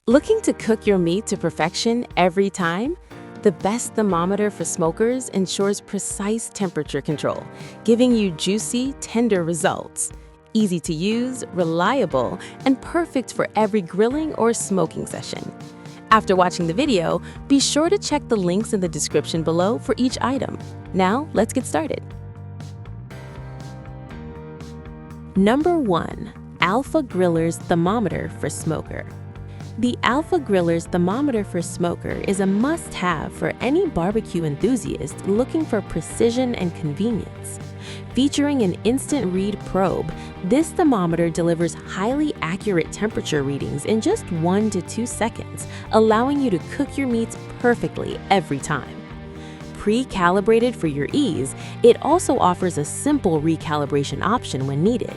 Looking to cook your meat to perfection every time? The best thermometer for smokers ensures precise temperature control, giving you juicy, tender results. Easy to use, reliable, and perfect for every grilling or smoking session. After watching the video, be sure to check the links in the description below for each item. Now, let's get started. Number 1. Alpha Griller's Thermometer for Smoker. The Alpha Griller's Thermometer for Smoker is a must-have for any barbecue enthusiast looking for precision and convenience. Featuring an instant read probe, this thermometer delivers highly accurate temperature readings in just 1 to 2 seconds, allowing you to cook your meats perfectly every time. Pre-calibrated for your ease, it also offers a simple recalibration option when needed.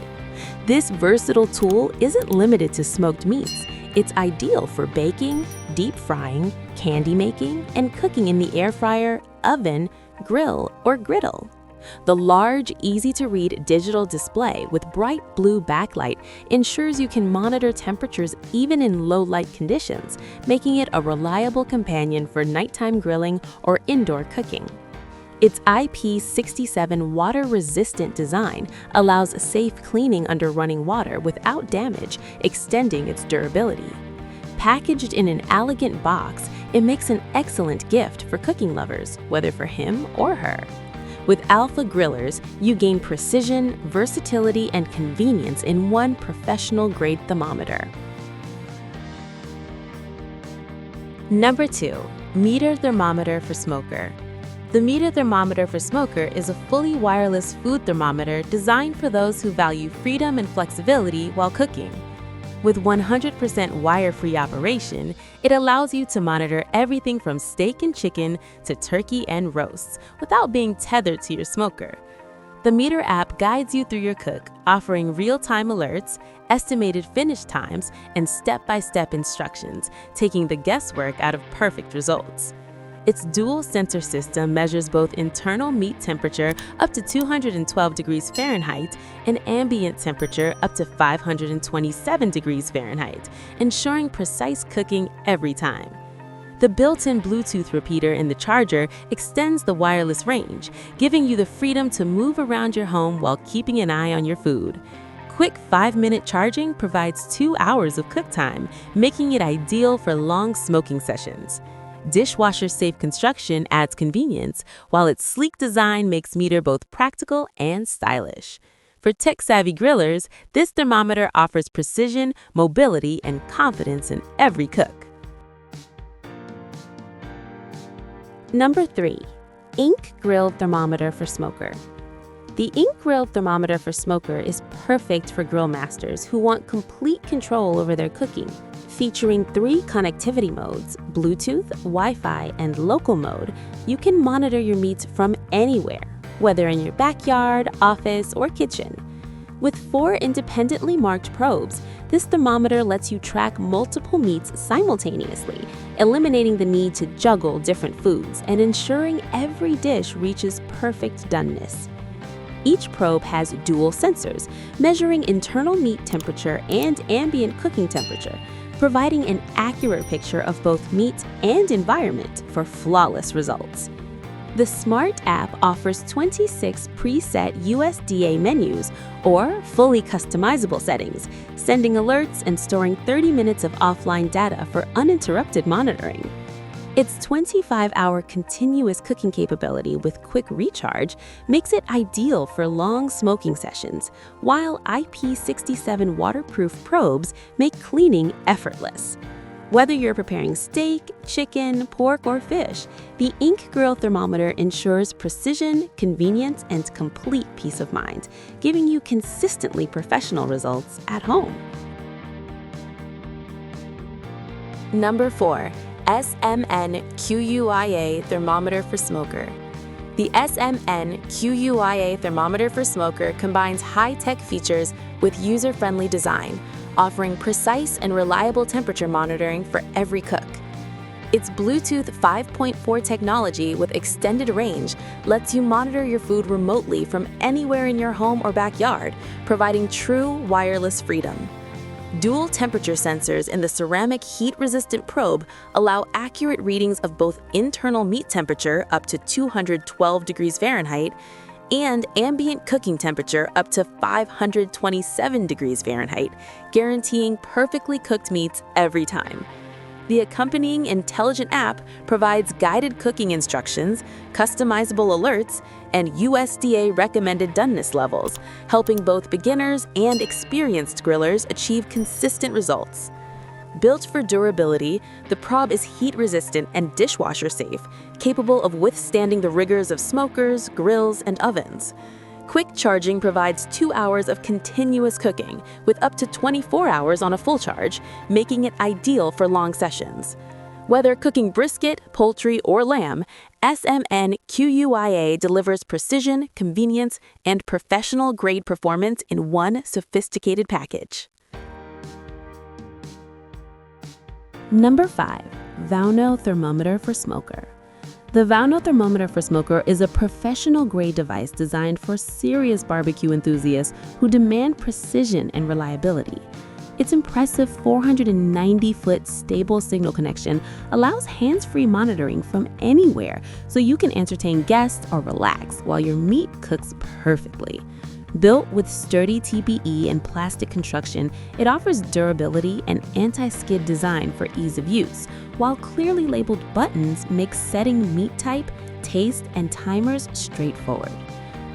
This versatile tool isn't limited to smoked meats. It's ideal for baking, deep frying, candy making, and cooking in the air fryer, oven, grill, or griddle. The large, easy-to-read digital display with bright blue backlight ensures you can monitor temperatures even in low-light conditions, making it a reliable companion for nighttime grilling or indoor cooking. Its IP67 water-resistant design allows safe cleaning under running water without damage, extending its durability. Packaged in an elegant box, it makes an excellent gift for cooking lovers, whether for him or her. With Alpha Grillers, you gain precision, versatility, and convenience in one professional-grade thermometer. Number 2. Meter Thermometer for Smoker. The Meter Thermometer for Smoker is a fully wireless food thermometer designed for those who value freedom and flexibility while cooking. With 100% wire-free operation, it allows you to monitor everything from steak and chicken to turkey and roasts without being tethered to your smoker. The Meter app guides you through your cook, offering real-time alerts, estimated finish times, and step-by-step instructions, taking the guesswork out of perfect results. Its dual sensor system measures both internal meat temperature up to 212 degrees Fahrenheit and ambient temperature up to 527 degrees Fahrenheit, ensuring precise cooking every time. The built-in Bluetooth repeater in the charger extends the wireless range, giving you the freedom to move around your home while keeping an eye on your food. Quick 5-minute charging provides 2 hours of cook time, making it ideal for long smoking sessions. Dishwasher-safe construction adds convenience, while its sleek design makes Meter both practical and stylish. For tech-savvy grillers, this thermometer offers precision, mobility, and confidence in every cook. Number 3. InkGrill Thermometer for Smoker. The InkGrill Thermometer for Smoker is perfect for grill masters who want complete control over their cooking. Featuring 3 connectivity modes, Bluetooth, Wi-Fi, and local mode, you can monitor your meats from anywhere, whether in your backyard, office, or kitchen. With 4 independently marked probes, this thermometer lets you track multiple meats simultaneously, eliminating the need to juggle different foods and ensuring every dish reaches perfect doneness. Each probe has dual sensors, measuring internal meat temperature and ambient cooking temperature, providing an accurate picture of both meat and environment for flawless results. The Smart app offers 26 preset USDA menus or fully customizable settings, sending alerts and storing 30 minutes of offline data for uninterrupted monitoring. Its 25-hour continuous cooking capability with quick recharge makes it ideal for long smoking sessions, while IP67 waterproof probes make cleaning effortless. Whether you're preparing steak, chicken, pork, or fish, the InkGrill thermometer ensures precision, convenience, and complete peace of mind, giving you consistently professional results at home. Number 4. SMNQIUA Thermometer for Smoker. The SMNQIUA Thermometer for Smoker combines high-tech features with user-friendly design, offering precise and reliable temperature monitoring for every cook. Its Bluetooth 5.4 technology with extended range lets you monitor your food remotely from anywhere in your home or backyard, providing true wireless freedom. Dual temperature sensors in the ceramic heat-resistant probe allow accurate readings of both internal meat temperature up to 212 degrees Fahrenheit and ambient cooking temperature up to 527 degrees Fahrenheit, guaranteeing perfectly cooked meats every time. The accompanying intelligent app provides guided cooking instructions, customizable alerts, and USDA-recommended doneness levels, helping both beginners and experienced grillers achieve consistent results. Built for durability, the probe is heat-resistant and dishwasher-safe, capable of withstanding the rigors of smokers, grills, and ovens. Quick charging provides 2 hours of continuous cooking, with up to 24 hours on a full charge, making it ideal for long sessions. Whether cooking brisket, poultry, or lamb, SMNQIUA delivers precision, convenience, and professional-grade performance in one sophisticated package. Number 5. VAUNO Thermometer for Smoker. The VAUNO Thermometer for Smoker is a professional-grade device designed for serious barbecue enthusiasts who demand precision and reliability. Its impressive 490-foot stable signal connection allows hands-free monitoring from anywhere, so you can entertain guests or relax while your meat cooks perfectly. Built with sturdy TPE and plastic construction, it offers durability and anti-skid design for ease of use, while clearly labeled buttons make setting meat type, taste, and timers straightforward.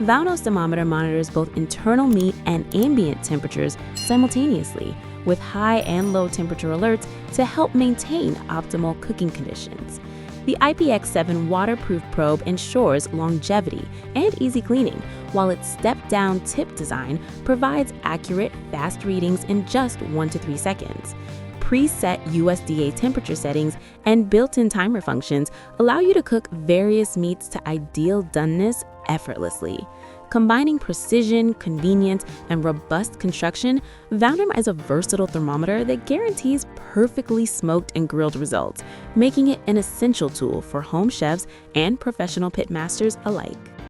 VAUNO's thermometer monitors both internal meat and ambient temperatures simultaneously, with high and low temperature alerts to help maintain optimal cooking conditions. The IPX7 waterproof probe ensures longevity and easy cleaning, while its step-down tip design provides accurate, fast readings in just 1 to 3 seconds. Preset USDA temperature settings and built-in timer functions allow you to cook various meats to ideal doneness effortlessly. Combining precision, convenience, and robust construction, VAUNO is a versatile thermometer that guarantees perfectly smoked and grilled results, making it an essential tool for home chefs and professional pit masters alike.